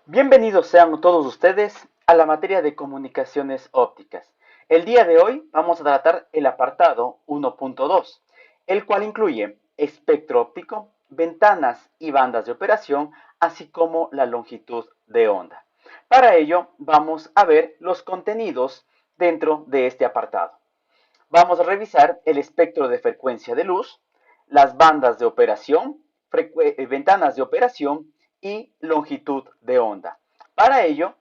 Bienvenidos sean todos ustedes a la materia de comunicaciones ópticas. El día de hoy vamos a tratar el apartado 1.2, el cual incluye espectro óptico, ventanas y bandas de operación, así como la longitud de onda. Para ello vamos a ver los contenidos dentro de este apartado. Vamos a revisar el espectro de frecuencia de luz, las bandas de operación, ventanas de operación y longitud de onda. Para ello,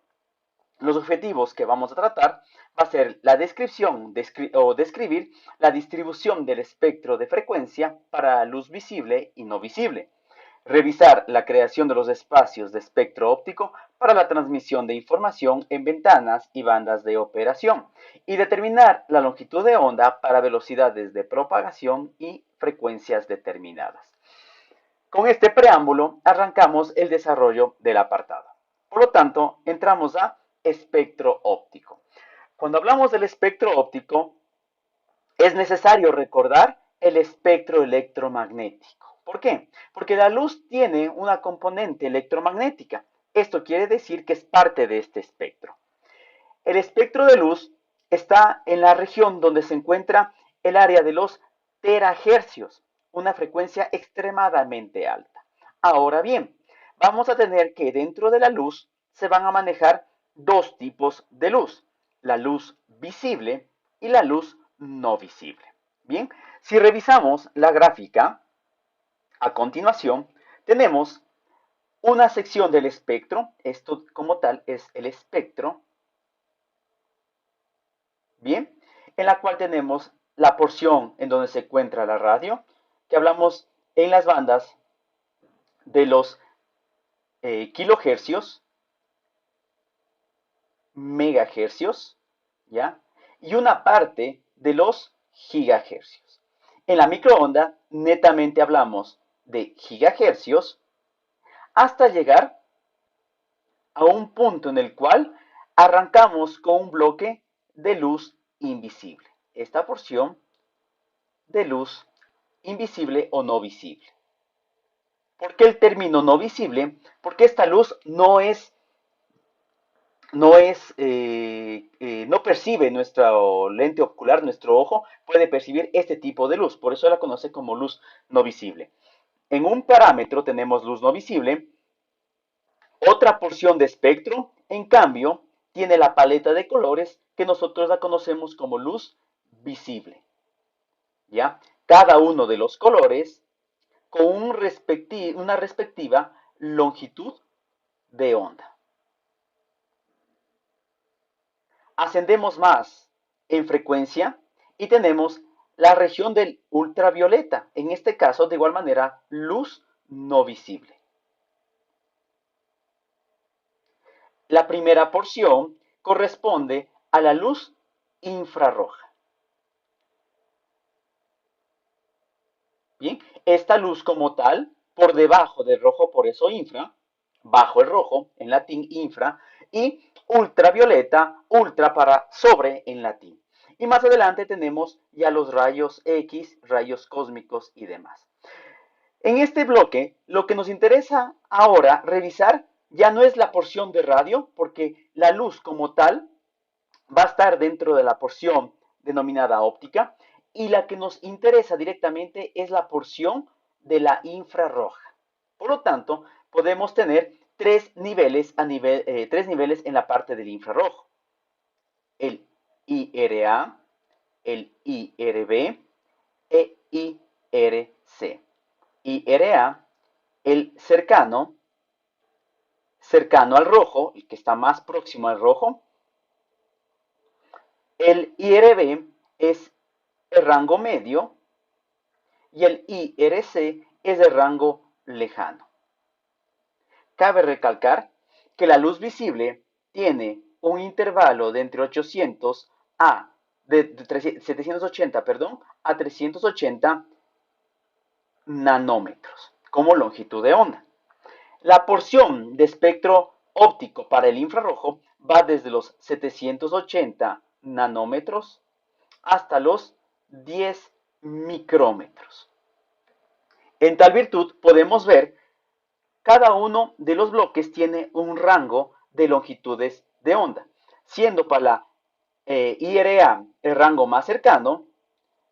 los objetivos que vamos a tratar va a ser la descripción o describir la distribución del espectro de frecuencia para luz visible y no visible. Revisar la creación de los espacios de espectro óptico para la transmisión de información en ventanas y bandas de operación. Y determinar la longitud de onda para velocidades de propagación y frecuencias determinadas. Con este preámbulo arrancamos el desarrollo del apartado. Por lo tanto, entramos a espectro óptico. Cuando hablamos del espectro óptico, es necesario recordar el espectro electromagnético. ¿Por qué? Porque la luz tiene una componente electromagnética. Esto quiere decir que es parte de este espectro. El espectro de luz está en la región donde se encuentra el área de los terahercios, una frecuencia extremadamente alta. Ahora bien, vamos a tener que dentro de la luz se van a manejar dos tipos de luz, la luz visible y la luz no visible. Bien, si revisamos la gráfica, a continuación tenemos una sección del espectro, esto como tal es el espectro, bien, en la cual tenemos la porción en donde se encuentra la radio, que hablamos en las bandas de los kilohercios, megahercios, ¿ya? Y una parte de los gigahercios. En la microonda, netamente hablamos de gigahercios hasta llegar a un punto en el cual arrancamos con un bloque de luz invisible. Esta porción de luz invisible o no visible. ¿Por qué el término no visible? Porque esta luz no percibe nuestro lente ocular, nuestro ojo puede percibir este tipo de luz, por eso la conoce como luz no visible. En un parámetro tenemos luz no visible, otra porción de espectro, en cambio, tiene la paleta de colores que nosotros la conocemos como luz visible. ¿Ya? Cada uno de los colores con una respectiva longitud de onda. Ascendemos más en frecuencia y tenemos la región del ultravioleta, en este caso de igual manera luz no visible. La primera porción corresponde a la luz infrarroja. Bien, esta luz como tal, por debajo del rojo, por eso infra, bajo el rojo, en latín infra, y ultravioleta, ultra para sobre en latín. Y más adelante tenemos ya los rayos X, rayos cósmicos y demás. En este bloque, lo que nos interesa ahora revisar ya no es la porción de radio, porque la luz como tal va a estar dentro de la porción denominada óptica, y la que nos interesa directamente es la porción de la infrarroja. Por lo tanto, podemos tener tres niveles en la parte del infrarrojo. El IRA, el IRB e IRC. IRA, el cercano al rojo, el que está más próximo al rojo. El IRB es el rango medio y el IRC es el rango lejano. Cabe recalcar que la luz visible tiene un intervalo de entre 800 a de 780, a 380 nanómetros como longitud de onda. La porción de espectro óptico para el infrarrojo va desde los 780 nanómetros hasta los 10 micrómetros. En tal virtud podemos ver cada uno de los bloques tiene un rango de longitudes de onda, siendo para la IRA el rango más cercano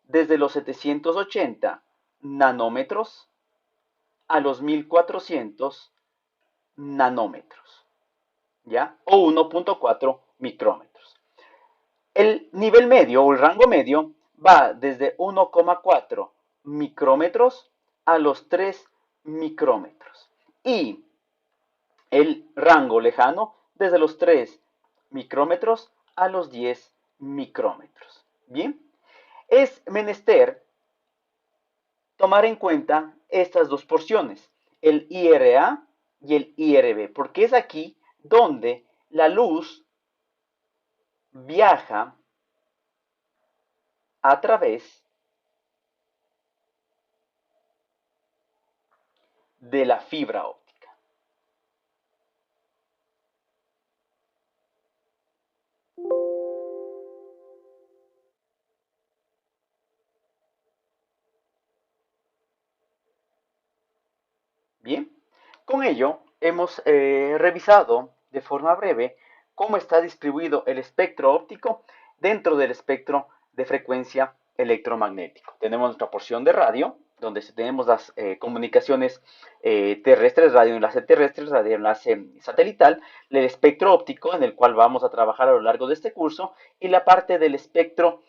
desde los 780 nanómetros a los 1400 nanómetros, ¿ya? O 1.4 micrómetros. El nivel medio o el rango medio va desde 1,4 micrómetros a los 3 micrómetros. Y el rango lejano desde los 3 micrómetros a los 10 micrómetros. Bien, es menester tomar en cuenta estas dos porciones, el IRA y el IRB, porque es aquí donde la luz viaja a través de la fibra óptica. Bien, con ello hemos revisado de forma breve cómo está distribuido el espectro óptico dentro del espectro de frecuencia electromagnético. Tenemos nuestra porción de radio, donde tenemos las comunicaciones terrestres, radioenlace terrestre, radioenlace satelital, el espectro óptico en el cual vamos a trabajar a lo largo de este curso, y la parte del espectro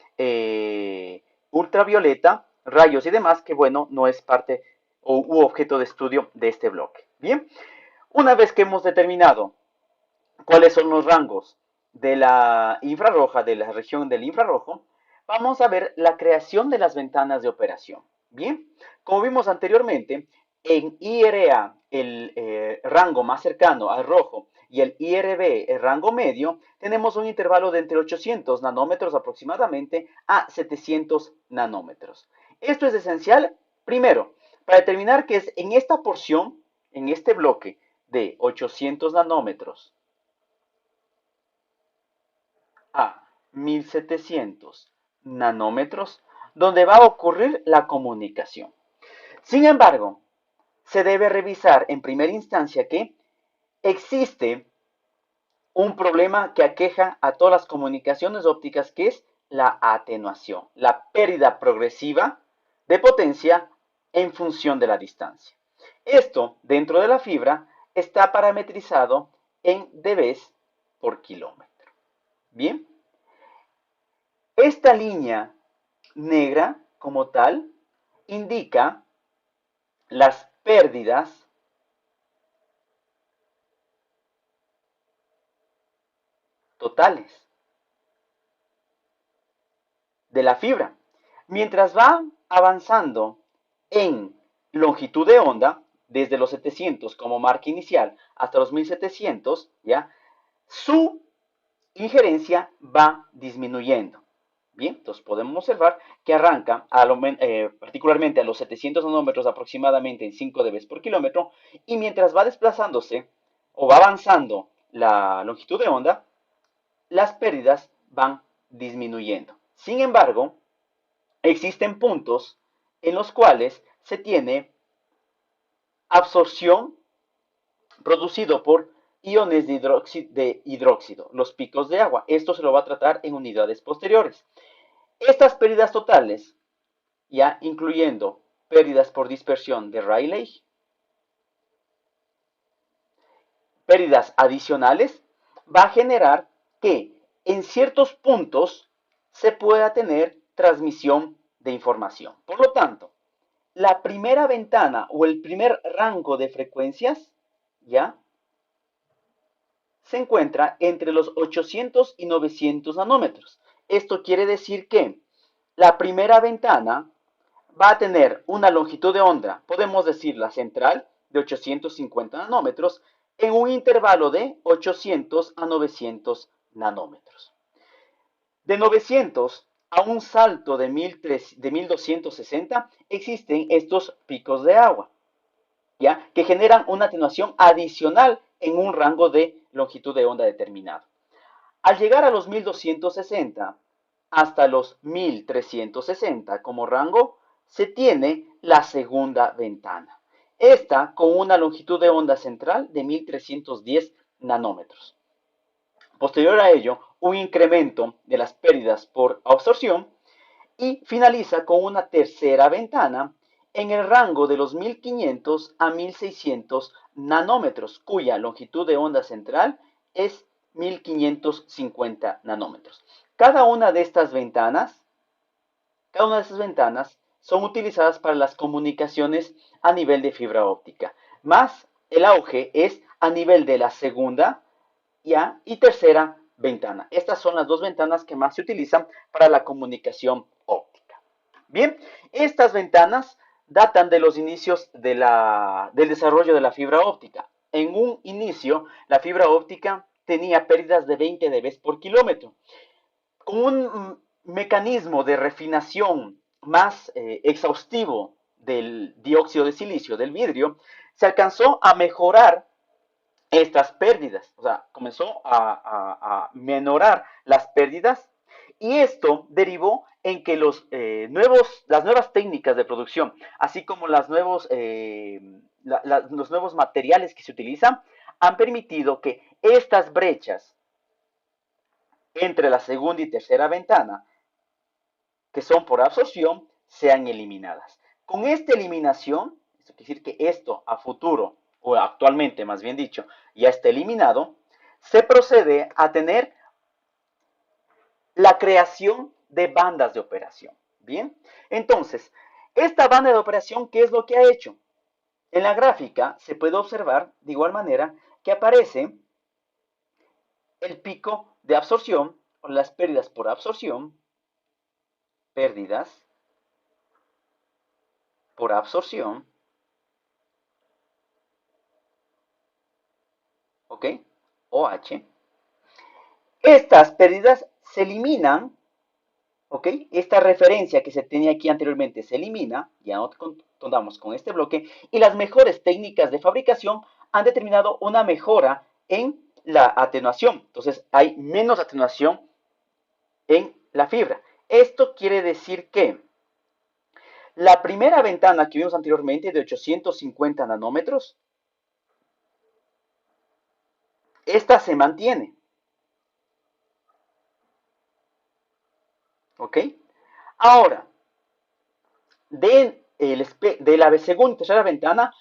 ultravioleta, rayos y demás, que bueno, no es parte u objeto de estudio de este bloque. Bien, una vez que hemos determinado cuáles son los rangos de la infrarroja, de la región del infrarrojo, vamos a ver la creación de las ventanas de operación. Bien, como vimos anteriormente, en IRA, el rango más cercano al rojo, y el IRB, el rango medio, tenemos un intervalo de entre 800 nanómetros aproximadamente a 700 nanómetros. Esto es esencial, primero, para determinar que es en esta porción, en este bloque de 800 nanómetros a 1700 nanómetros, donde va a ocurrir la comunicación. Sin embargo, se debe revisar en primera instancia que existe un problema que aqueja a todas las comunicaciones ópticas, que es la atenuación, la pérdida progresiva de potencia en función de la distancia. Esto, dentro de la fibra, está parametrizado en dB por kilómetro. Bien, esta línea negra como tal indica las pérdidas totales de la fibra. Mientras va avanzando en longitud de onda, desde los 700 como marca inicial hasta los 1700, ¿ya? Su injerencia va disminuyendo. Bien, entonces podemos observar que arranca particularmente a los 700 nanómetros aproximadamente en 5 dB por kilómetro, y mientras va desplazándose o va avanzando la longitud de onda, las pérdidas van disminuyendo. Sin embargo, existen puntos en los cuales se tiene absorción producido por iones de hidróxido, los picos de agua. Esto se lo va a tratar en unidades posteriores. Estas pérdidas totales, ya incluyendo pérdidas por dispersión de Rayleigh, pérdidas adicionales, va a generar que en ciertos puntos se pueda tener transmisión de información. Por lo tanto, la primera ventana o el primer rango de frecuencias, ¿ya?, se encuentra entre los 800 y 900 nanómetros. Esto quiere decir que la primera ventana va a tener una longitud de onda, podemos decir la central, de 850 nanómetros, en un intervalo de 800 a 900 nanómetros. De 900 a un salto de 1260 existen estos picos de agua, ¿ya?, que generan una atenuación adicional en un rango de longitud de onda determinado. Al llegar a los 1260 hasta los 1360 como rango, se tiene la segunda ventana. Esta con una longitud de onda central de 1310 nanómetros. Posterior a ello, un incremento de las pérdidas por absorción y finaliza con una tercera ventana en el rango de los 1500 a 1600 nanómetros, cuya longitud de onda central es 1550 nanómetros. Cada una de estas ventanas son utilizadas para las comunicaciones a nivel de fibra óptica, más el auge es a nivel de la segunda ya y tercera ventana. Estas son las dos ventanas que más se utilizan para la comunicación óptica. Bien, estas ventanas datan de los inicios del desarrollo de la fibra óptica. En un inicio, la fibra óptica tenía pérdidas de 20 dB por kilómetro. Con un mecanismo de refinación más exhaustivo del dióxido de silicio, del vidrio, se alcanzó a mejorar estas pérdidas, o sea, comenzó a menorar las pérdidas y esto derivó en que las nuevas técnicas de producción, así como los nuevos materiales que se utilizan, han permitido que estas brechas entre la segunda y tercera ventana, que son por absorción, sean eliminadas. Con esta eliminación, esto quiere decir que esto a futuro, o actualmente más bien dicho, ya está eliminado, se procede a tener la creación de bandas de operación. Bien, entonces, esta banda de operación, ¿qué es lo que ha hecho? En la gráfica se puede observar de igual manera que aparece el pico de absorción o las pérdidas por absorción, pérdidas por absorción, ¿ok? OH. Estas pérdidas se eliminan, ¿ok? Esta referencia que se tenía aquí anteriormente se elimina, ya no contamos con este bloque, y las mejores técnicas de fabricación han determinado una mejora en la atenuación. Entonces hay menos atenuación en la fibra. Esto quiere decir que la primera ventana que vimos anteriormente de 850 nanómetros, esta se mantiene. ¿Ok? Ahora, de la segunda y tercera ventana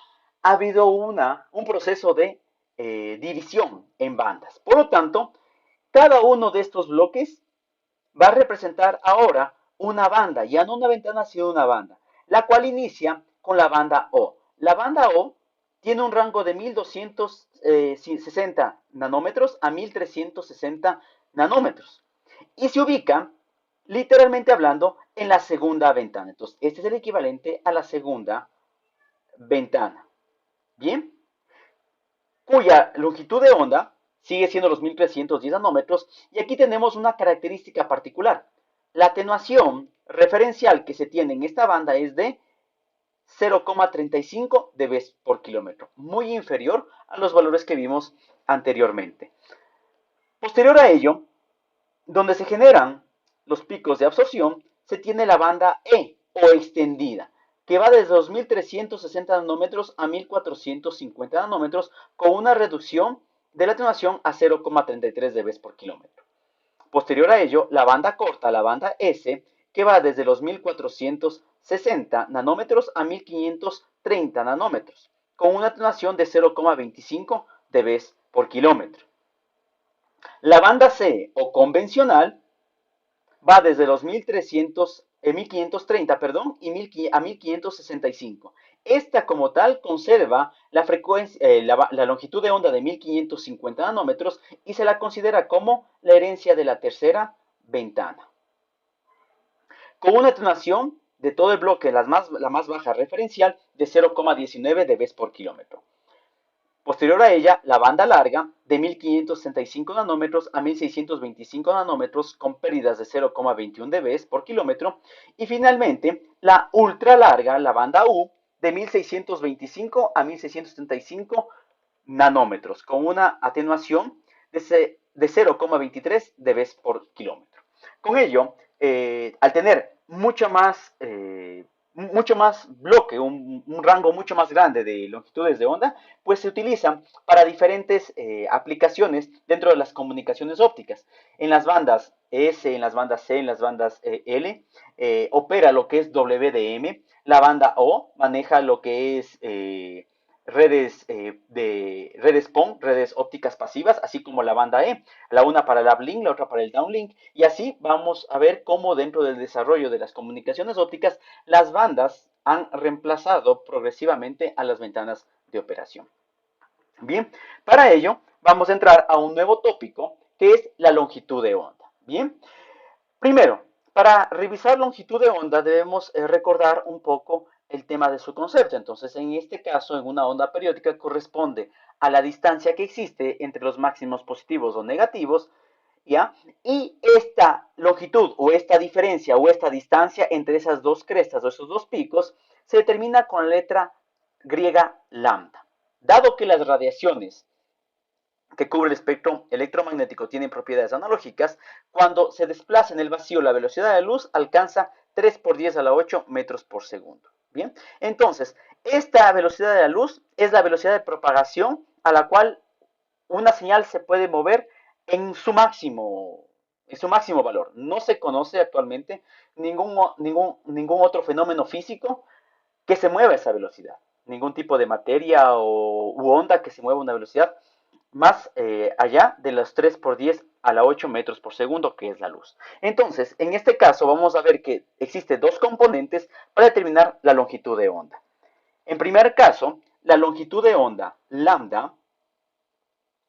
ha habido un proceso de división en bandas. Por lo tanto, cada uno de estos bloques va a representar ahora una banda, ya no una ventana, sino una banda, la cual inicia con la banda O. La banda O tiene un rango de 1260 nanómetros a 1360 nanómetros y se ubica, literalmente hablando, en la segunda ventana. Entonces, este es el equivalente a la segunda ventana. Bien, cuya longitud de onda sigue siendo los 1310 nanómetros y aquí tenemos una característica particular. La atenuación referencial que se tiene en esta banda es de 0,35 dB por kilómetro, muy inferior a los valores que vimos anteriormente. Posterior a ello, donde se generan los picos de absorción, se tiene la banda E o extendida, que va desde 2360 nanómetros a 1450 nanómetros con una reducción de la atenuación a 0,33 dB por kilómetro. Posterior a ello, la banda corta, la banda S, que va desde los 1460 nanómetros a 1530 nanómetros, con una atenuación de 0,25 dB por kilómetro. La banda C o convencional va desde los 1530 a 1565. Esta como tal conserva la frecuencia, la longitud de onda de 1550 nanómetros y se la considera como la herencia de la tercera ventana. Con una atenuación de todo el bloque, la más baja referencial, de 0,19 dB por kilómetro. Posterior a ella, la banda larga de 1565 nanómetros a 1625 nanómetros con pérdidas de 0,21 dB por kilómetro. Y finalmente, la ultra larga, la banda U, de 1625 a 1675 nanómetros con una atenuación de 0,23 dB por kilómetro. Con ello, al tener mucha más mucho más bloque, un rango mucho más grande de longitudes de onda, pues se utilizan para diferentes aplicaciones dentro de las comunicaciones ópticas. En las bandas S, en las bandas C, en las bandas L, opera lo que es WDM. La banda O maneja lo que es redes PON, redes ópticas pasivas, así como la banda E, la una para el uplink, la otra para el downlink, y así vamos a ver cómo dentro del desarrollo de las comunicaciones ópticas las bandas han reemplazado progresivamente a las ventanas de operación. Bien, para ello vamos a entrar a un nuevo tópico que es la longitud de onda. Bien, primero, para revisar longitud de onda debemos recordar un poco el tema de su concepto. Entonces, en este caso, en una onda periódica corresponde a la distancia que existe entre los máximos positivos o negativos, ¿ya? Y esta longitud o esta diferencia o esta distancia entre esas dos crestas o esos dos picos se determina con la letra griega lambda. Dado que las radiaciones que cubre el espectro electromagnético tienen propiedades analógicas, cuando se desplaza en el vacío la velocidad de la luz alcanza 3 por 10 a la 8 metros por segundo. Bien, entonces, esta velocidad de la luz es la velocidad de propagación a la cual una señal se puede mover en su máximo valor. No se conoce actualmente ningún otro fenómeno físico que se mueva a esa velocidad. Ningún tipo de materia u onda que se mueva a una velocidad más allá de los 3 por 10 a la 8 metros por segundo, que es la luz. Entonces, en este caso vamos a ver que existen dos componentes para determinar la longitud de onda. En primer caso, la longitud de onda lambda,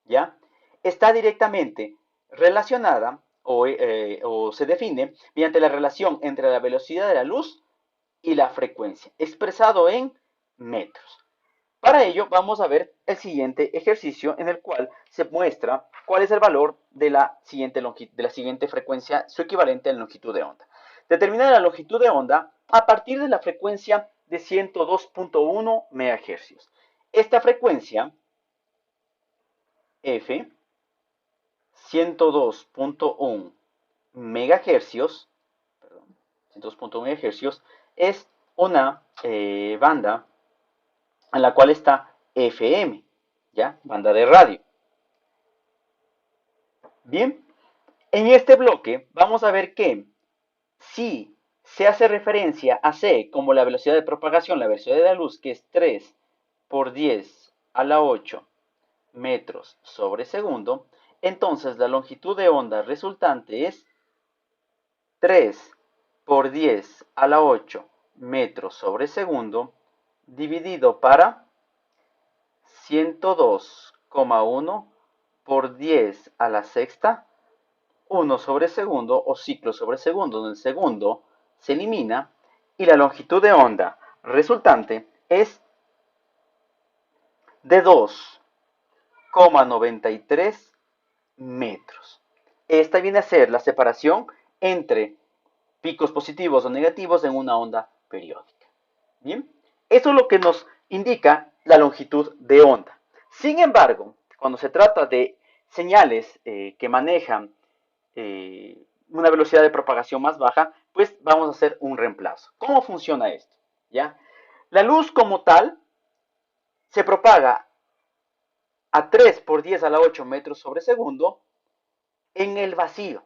¿ya? Está directamente relacionada o se define mediante la relación entre la velocidad de la luz y la frecuencia, expresado en metros. Para ello vamos a ver el siguiente ejercicio en el cual se muestra cuál es el valor de la siguiente frecuencia, su equivalente en longitud de onda. Determinar la longitud de onda a partir de la frecuencia de 102.1 MHz. Esta frecuencia, F, 102.1 MHz, perdón, 102.1 MHz, es una banda en la cual está FM, ¿ya? Banda de radio. Bien, en este bloque vamos a ver que si se hace referencia a C como la velocidad de propagación, la velocidad de la luz, que es 3 por 10 a la 8 metros sobre segundo, entonces la longitud de onda resultante es 3 por 10 a la 8 metros sobre segundo dividido para 102,1 por 10 a la sexta, 1 sobre segundo o ciclo sobre segundo, donde el segundo se elimina y la longitud de onda resultante es de 2,93 metros. Esta viene a ser la separación entre picos positivos o negativos en una onda periódica. Bien, eso es lo que nos indica la longitud de onda. Sin embargo, cuando se trata de señales que manejan una velocidad de propagación más baja, pues vamos a hacer un reemplazo. ¿Cómo funciona esto? ¿Ya? La luz como tal se propaga a 3 por 10 a la 8 metros sobre segundo en el vacío.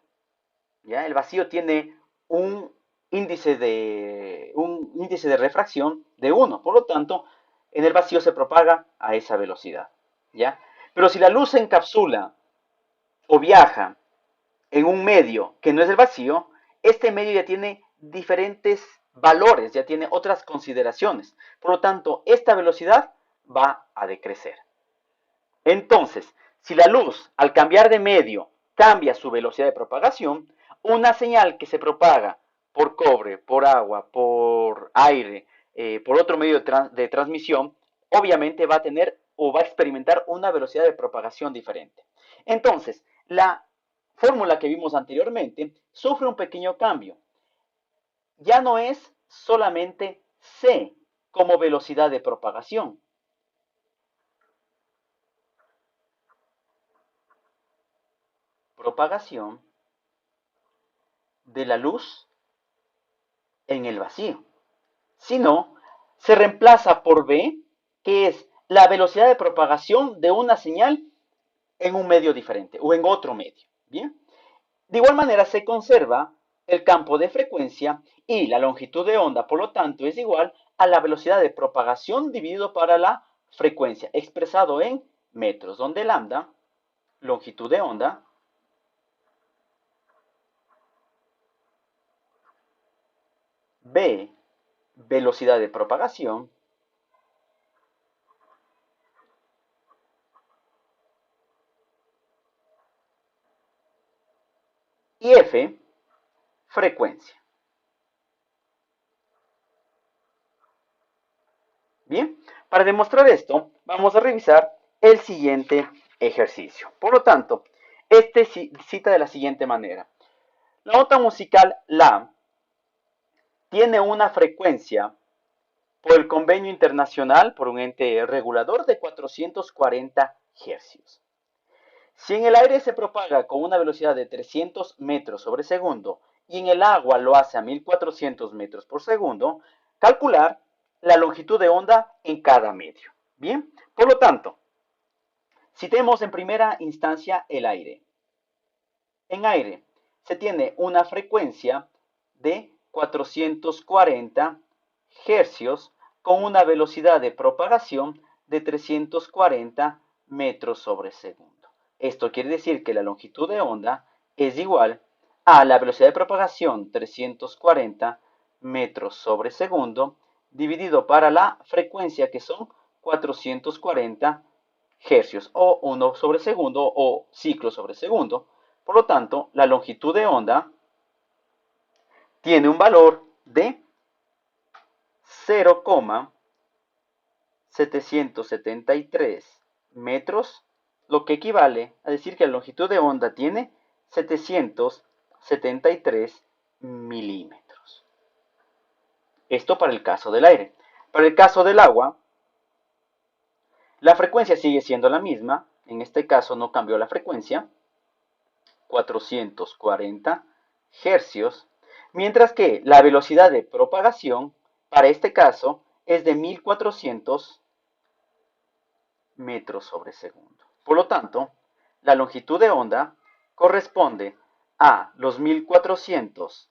¿Ya? El vacío tiene un un índice de refracción de 1, por lo tanto, en el vacío se propaga a esa velocidad. ¿Ya? Pero si la luz se encapsula o viaja en un medio que no es el vacío, este medio ya tiene diferentes valores, ya tiene otras consideraciones. Por lo tanto, esta velocidad va a decrecer. Entonces, si la luz al cambiar de medio cambia su velocidad de propagación, una señal que se propaga por cobre, por agua, por aire, por otro medio de transmisión, obviamente va a tener o va a experimentar una velocidad de propagación diferente. Entonces, la fórmula que vimos anteriormente sufre un pequeño cambio. Ya no es solamente c como velocidad de propagación. Propagación de la luz en el vacío, sino se reemplaza por v, que es la velocidad de propagación de una señal en un medio diferente o en otro medio. Bien. De igual manera se conserva el campo de frecuencia y la longitud de onda, por lo tanto, es igual a la velocidad de propagación dividido para la frecuencia, expresado en metros, donde lambda, longitud de onda, b, velocidad de propagación, y f, frecuencia. Bien, para demostrar esto, vamos a revisar el siguiente ejercicio. Por lo tanto, este cita de la siguiente manera. La nota musical La tiene una frecuencia por el convenio internacional por un ente regulador de 440 Hz. Si en el aire se propaga con una velocidad de 300 metros sobre segundo y en el agua lo hace a 1400 metros por segundo, calcular la longitud de onda en cada medio. Bien, por lo tanto, citemos en primera instancia el aire. En aire se tiene una frecuencia de 440 hercios con una velocidad de propagación de 340 metros sobre segundo. Esto quiere decir que la longitud de onda es igual a la velocidad de propagación 340 metros sobre segundo dividido para la frecuencia que son 440 hercios o 1 sobre segundo o ciclos sobre segundo. Por lo tanto, la longitud de onda tiene un valor de 0,773 metros, lo que equivale a decir que la longitud de onda tiene 773 milímetros. Esto para el caso del aire. Para el caso del agua, la frecuencia sigue siendo la misma. En este caso no cambió la frecuencia. 440 hercios, mientras que la velocidad de propagación para este caso es de 1400 metros sobre segundo. Por lo tanto, la longitud de onda corresponde a los 1400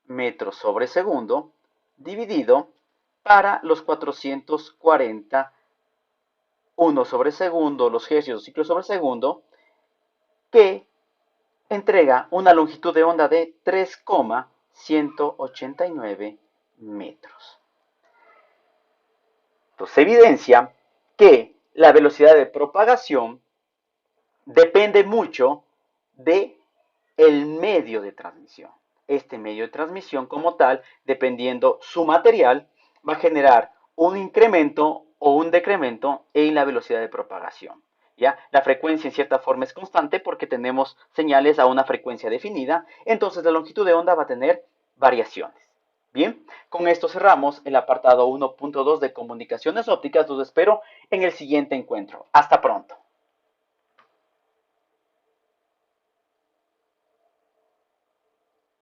metros sobre segundo dividido para los 440 1 sobre segundo, los hercios o ciclos sobre segundo, que entrega una longitud de onda de 3,189 metros. Entonces, evidencia que la velocidad de propagación depende mucho de el medio de transmisión. Este medio de transmisión como tal, dependiendo su material, va a generar un incremento o un decremento en la velocidad de propagación. ¿Ya? La frecuencia en cierta forma es constante porque tenemos señales a una frecuencia definida, entonces la longitud de onda va a tener variaciones. Bien, con esto cerramos el apartado 1.2 de comunicaciones ópticas. Los espero en el siguiente encuentro. Hasta pronto.